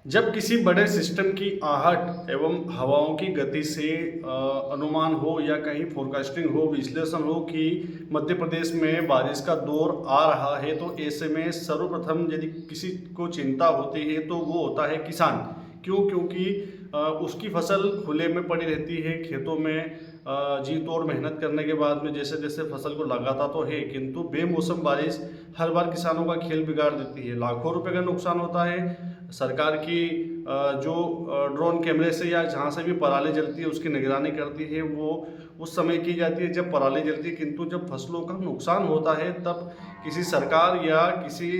जब किसी बड़े सिस्टम की आहट एवं हवाओं की गति से अनुमान हो या कहीं फोरकास्टिंग हो, विश्लेषण हो कि मध्य प्रदेश में बारिश का दौर आ रहा है, तो ऐसे में सर्वप्रथम यदि किसी को चिंता होती है तो वो होता है किसान। क्यों? क्योंकि उसकी फसल खुले में पड़ी रहती है, खेतों में जी तोड़ मेहनत करने के बाद में जैसे जैसे फसल को लगाता तो है, किंतु बेमौसम बारिश हर बार किसानों का खेल बिगाड़ देती है। लाखों रुपए का नुकसान होता है। सरकार की जो ड्रोन कैमरे से या जहाँ से भी पराली जलती है उसकी निगरानी करती है, वो उस समय की जाती है जब पराली जलती है, किंतु जब फसलों का नुकसान होता है तब किसी सरकार या किसी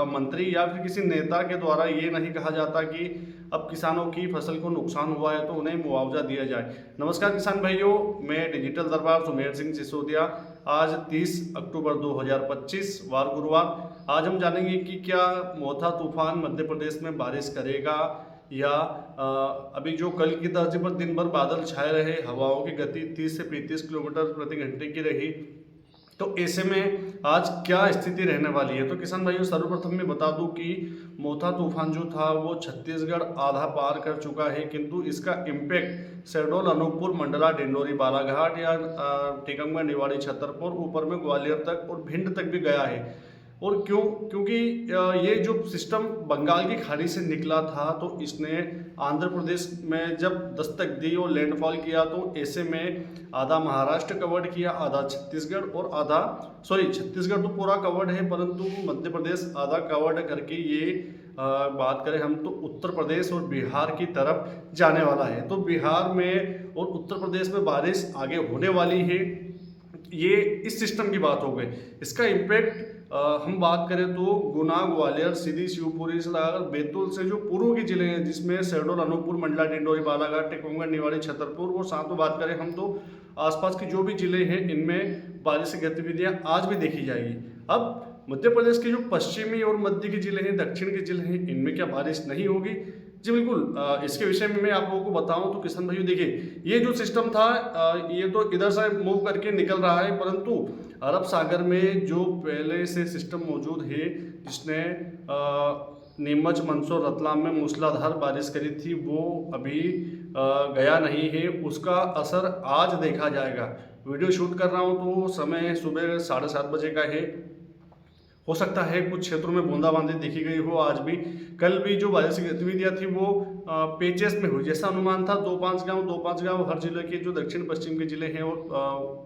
मंत्री या फिर किसी नेता के द्वारा ये नहीं कहा जाता कि अब किसानों की फसल को नुकसान हुआ है तो उन्हें मुआवजा दिया जाए। नमस्कार किसान भाइयों, मैं डिजिटल दरबार सुमेर सिंह सिसोदिया। आज 30 अक्टूबर 2025 वार गुरुवार। आज हम जानेंगे कि क्या मोथा तूफान मध्य प्रदेश में बारिश करेगा या अभी जो कल की तर्ज पर दिन भर बादल छाए रहे, हवाओं की गति 30 से 35 किलोमीटर प्रति घंटे की रही, तो ऐसे में आज क्या स्थिति रहने वाली है। तो किसान भाइयों, सर्वप्रथम मैं बता दूं कि मोथा तूफान जो था वो छत्तीसगढ़ आधा पार कर चुका है, किंतु इसका इम्पैक्ट शहडोल, अनूपपुर, मंडला, डिंडोरी, बालाघाट या टीकमगढ़, निवाड़ी, छतरपुर, ऊपर में ग्वालियर तक और भिंड तक भी गया है। और क्यों? क्योंकि ये जो सिस्टम बंगाल की खाड़ी से निकला था तो इसने आंध्र प्रदेश में जब दस्तक दी और लैंडफॉल किया, तो ऐसे में आधा महाराष्ट्र कवर्ड किया, आधा छत्तीसगढ़ और आधा छत्तीसगढ़ तो पूरा कवर्ड है, परंतु मध्य प्रदेश आधा कवर्ड करके ये बात करें हम तो उत्तर प्रदेश और बिहार की तरफ जाने वाला है। तो बिहार में और उत्तर प्रदेश में बारिश आगे होने वाली है। ये इस सिस्टम की बात हो गई। इसका इम्पैक्ट हम बात करें तो गुना, ग्वालियर, सीधी, शिवपुरी से लगाकर बैतूल से जो पूर्व के जिले हैं जिसमें शहडोल, अनूपपुर, मंडला, डिंडोरी, बालाघाट, टीकमगढ़, निवाड़ी, छतरपुर और साथ में बात करें हम तो आसपास के जो भी जिले हैं इनमें बारिश की गतिविधियां आज भी देखी जाएगी। अब मध्य प्रदेश के जो पश्चिमी और मध्य के जिले हैं, दक्षिण के जिले हैं, इनमें क्या बारिश नहीं होगी? जी बिल्कुल। इसके विषय में मैं आप लोगों को बताऊं तो किसान भाइयों देखिए, ये जो सिस्टम था ये तो इधर से मूव करके निकल रहा है, परंतु अरब सागर में जो पहले से सिस्टम मौजूद है जिसने नीमच, मंदसौर, रतलाम में मूसलाधार बारिश करी थी, वो अभी गया नहीं है। उसका असर आज देखा जाएगा। वीडियो शूट कर रहा हूँ तो समय सुबह 7:30 बजे का है। हो सकता है कुछ क्षेत्रों में बूंदाबांदी देखी गई हो आज भी। कल भी जो बारिश की गतिविधियां थी वो पेचेस में हुई, जैसा अनुमान था। दो पांच गांव हर जिले के जो दक्षिण पश्चिम के जिले हैं और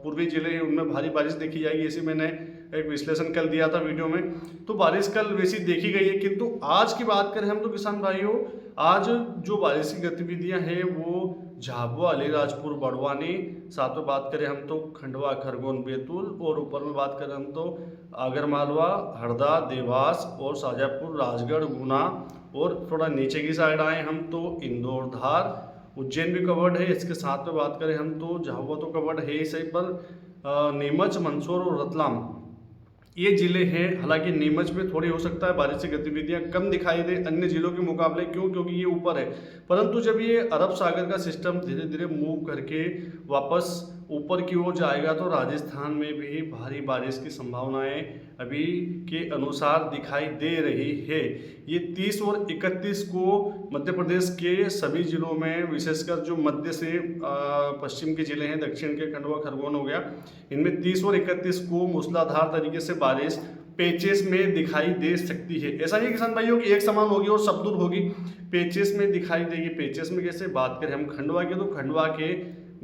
पूर्वी जिले हैं उनमें भारी बारिश देखी जाएगी, ऐसे मैंने एक विश्लेषण कल दिया था वीडियो में। तो बारिश कल वैसी देखी गई है, किंतु आज की बात करें हम तो किसान भाइयों, आज जो बारिश की गतिविधियां हैं वो झाबुआ, अलीराजपुर, बड़वानी, साथ में बात करें हम तो खंडवा, खरगोन, बैतूल और ऊपर में बात करें हम तो आगरमालवा, हरदा, देवास और शाजापुर, राजगढ़, गुना और थोड़ा नीचे की साइड आए हम तो इंदौर, धार, उज्जैन भी कवर्ड है। इसके साथ में बात करें हम तो झाबुआ तो कवर्ड है ही सही, पर नीमच, मंदसौर और रतलाम ये जिले हैं। हालांकि नीमच में थोड़ी हो सकता है बारिश की गतिविधियां कम दिखाई दे अन्य जिलों के मुकाबले। क्यों? क्योंकि ये ऊपर है। परंतु जब ये अरब सागर का सिस्टम धीरे धीरे मूव करके वापस ऊपर की ओर जाएगा तो राजस्थान में भी भारी बारिश की संभावनाएं अभी के अनुसार दिखाई दे रही है। ये 30 और 31 को मध्य प्रदेश के सभी जिलों में, विशेषकर जो मध्य से पश्चिम के जिले हैं, दक्षिण के खंडवा, खरगोन हो गया, इनमें 30 और 31 को मूसलाधार तरीके से बारिश पेचेस में दिखाई दे सकती है। ऐसा नहीं किसान भाइयों की एक समान होगी और सब दूर होगी, पेचेस में दिखाई देगी। पेचेस में कैसे? बात करें हम खंडवा के तो खंडवा के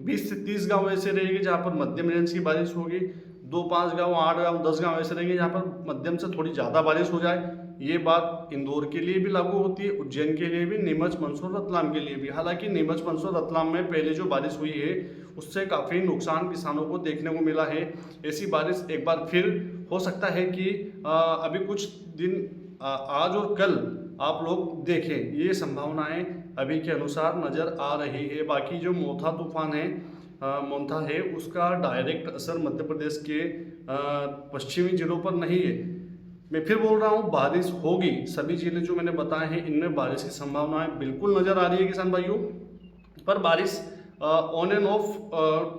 20 से 30 गांव ऐसे रहेंगे जहां पर मध्यम रेंज की बारिश होगी, 2-5 गांव, 8 गांव, 10 गांव ऐसे रहेंगे जहां पर मध्यम से थोड़ी ज़्यादा बारिश हो जाए। ये बात इंदौर के लिए भी लागू होती है, उज्जैन के लिए भी, नीमच, मंदसौर, रतलाम के लिए भी। हालांकि नीमच, मंदसौर, रतलाम में पहले जो बारिश हुई है उससे काफ़ी नुकसान किसानों को देखने को मिला है। ऐसी बारिश एक बार फिर हो सकता है कि अभी कुछ दिन आज और कल आप लोग देखें, ये संभावनाएं अभी के अनुसार नज़र आ रही है। बाकी जो मोथा तूफान है, मोन्था है, उसका डायरेक्ट असर मध्य प्रदेश के पश्चिमी जिलों पर नहीं है। मैं फिर बोल रहा हूँ, बारिश होगी। सभी जिले जो मैंने बताए हैं इनमें बारिश की संभावनाएं बिल्कुल नज़र आ रही है किसान भाइयों। पर बारिश ऑन एंड ऑफ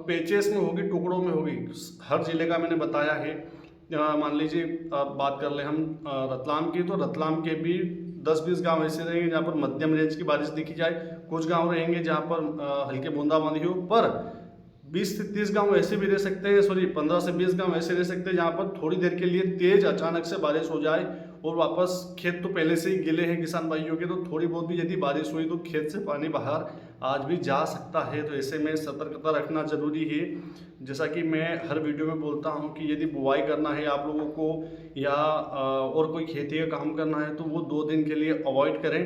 पेचेस में होगी, टुकड़ों में होगी। हर जिले का मैंने बताया है। मान लीजिए बात कर ले हम रतलाम की, तो रतलाम के भी 10-20 गांव ऐसे रहेंगे जहां पर मध्यम रेंज की बारिश देखी जाए, कुछ गांव रहेंगे जहां पर हल्के बूंदाबांदी हो, पर 20 से 30 गांव ऐसे भी रह सकते हैं, 15 से 20 गांव ऐसे रह सकते हैं जहां पर थोड़ी देर के लिए तेज अचानक से बारिश हो जाए और वापस खेत तो पहले से ही गिले हैं किसान भाइयों के, तो थोड़ी बहुत भी यदि बारिश हुई तो खेत से पानी बाहर आज भी जा सकता है। तो ऐसे में सतर्कता रखना जरूरी है। जैसा कि मैं हर वीडियो में बोलता हूं कि यदि बुआई करना है आप लोगों को या और कोई खेती का काम करना है तो वो 2 दिन के लिए अवॉइड करें।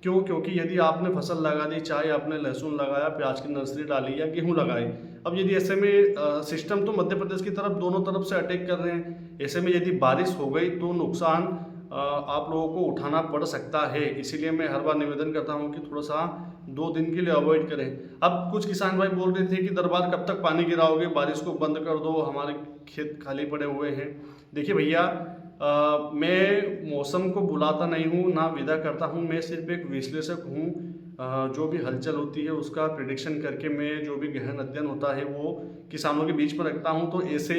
क्यों? क्योंकि यदि आपने फसल लगा दी, चाहे आपने लहसुन लगाया, प्याज की नर्सरी डाली या गेहूं लगाए, अब यदि ऐसे में सिस्टम तो मध्य प्रदेश की तरफ दोनों तरफ से अटैक कर रहे हैं, ऐसे में यदि बारिश हो गई तो नुकसान आप लोगों को उठाना पड़ सकता है। इसीलिए मैं हर बार निवेदन करता हूं कि थोड़ा सा 2 दिन के लिए अवॉइड करें। अब कुछ किसान भाई बोल रहे थे कि दरबार कब तक पानी गिराओगे, बारिश को बंद कर दो, हमारे खेत खाली पड़े हुए हैं। देखिए भैया, मैं मौसम को बुलाता नहीं हूँ, ना विदा करता हूँ, मैं सिर्फ एक विश्लेषक हूँ। जो भी हलचल होती है उसका प्रिडिक्शन करके मैं जो भी गहन अध्ययन होता है वो किसानों के बीच में रखता हूँ। तो ऐसे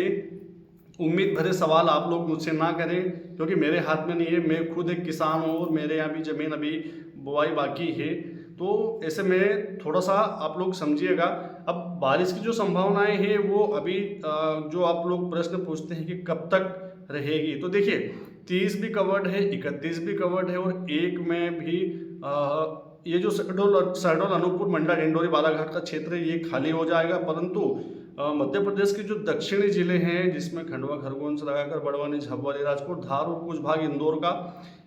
उम्मीद भरे सवाल आप लोग मुझसे ना करें, क्योंकि मेरे हाथ में नहीं है। मैं खुद एक किसान हूँ और मेरे यहाँ भी ज़मीन अभी बुआई बाकी है। तो ऐसे में थोड़ा सा आप लोग समझिएगा। अब बारिश की जो संभावनाएं हैं वो अभी जो आप लोग प्रश्न पूछते हैं कि कब तक रहेगी, तो देखिए 30 भी कवर्ड है, 31 भी कवर्ड है और 1 में भी ये जो शहडोल अनूपपुर मंडला डिंडोरी बालाघाट का क्षेत्र है ये खाली हो जाएगा। परंतु मध्य प्रदेश के जो दक्षिणी जिले हैं जिसमें खंडवा, खरगोन से लगाकर बड़वानी, झाबुआ, अलीराजपुर, धार और कुछ भाग इंदौर का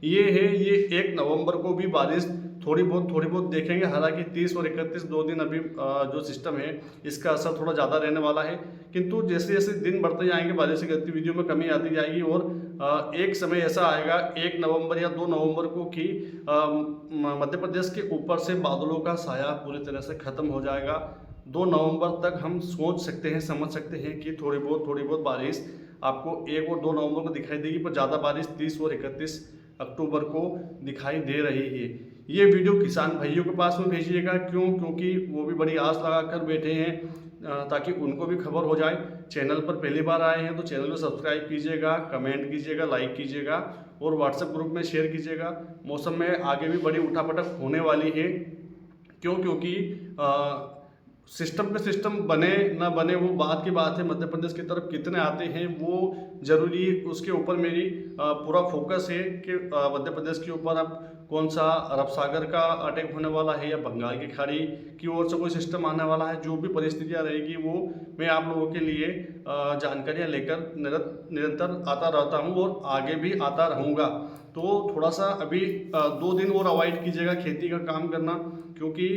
ये है, ये 1 नवंबर को भी बारिश थोड़ी बहुत देखेंगे। हालांकि 30 और 31 2 दिन अभी जो सिस्टम है इसका असर थोड़ा ज़्यादा रहने वाला है, किंतु जैसे जैसे दिन बढ़ते जाएंगे बारिश की गतिविधियों में कमी आती जाएगी और एक समय ऐसा आएगा 1 नवंबर या 2 नवंबर को कि मध्य प्रदेश के ऊपर से बादलों का साया पूरी तरह से खत्म हो जाएगा। 2 नवंबर तक हम सोच सकते हैं, समझ सकते हैं कि थोड़ी बहुत बारिश आपको 1 और 2 नवंबर को दिखाई देगी, पर ज़्यादा बारिश 30 और 31 अक्टूबर को दिखाई दे रही है। ये वीडियो किसान भाइयों के पास में भेजिएगा, क्योंकि वो भी बड़ी आस लगा कर बैठे हैं ताकि उनको भी खबर हो जाए। चैनल पर पहली बार आए हैं तो चैनल को सब्सक्राइब कीजिएगा, कमेंट कीजिएगा, लाइक कीजिएगा और व्हाट्सएप ग्रुप में शेयर कीजिएगा। मौसम में आगे भी बड़ी उठापटक होने वाली है। क्योंकि सिस्टम पे सिस्टम बने ना बने वो बात की बात है, मध्य प्रदेश की तरफ कितने आते हैं वो जरूरी, उसके ऊपर मेरी पूरा फोकस है कि मध्य प्रदेश के ऊपर अब कौन सा अरब सागर का अटैक होने वाला है या बंगाल की खाड़ी की ओर से कोई सिस्टम आने वाला है। जो भी परिस्थितियां रहेगी वो मैं आप लोगों के लिए जानकारियां लेकर निरंतर आता रहता हूं और आगे भी आता रहूँगा। तो थोड़ा सा अभी 2 दिन और अवॉइड कीजिएगा खेती का काम करना, क्योंकि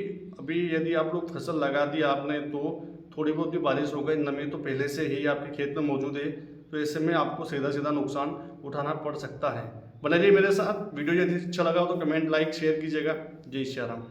अभी यदि आप लोग फसल लगा दी आपने तो थोड़ी बहुत भी बारिश हो गई, नमी तो पहले से ही आपके खेत में मौजूद है, तो ऐसे में आपको सीधा नुकसान उठाना पड़ सकता है। बने रहिए मेरे साथ। वीडियो यदि अच्छा लगा हो तो कमेंट, लाइक, शेयर कीजिएगा। जय श्री राम।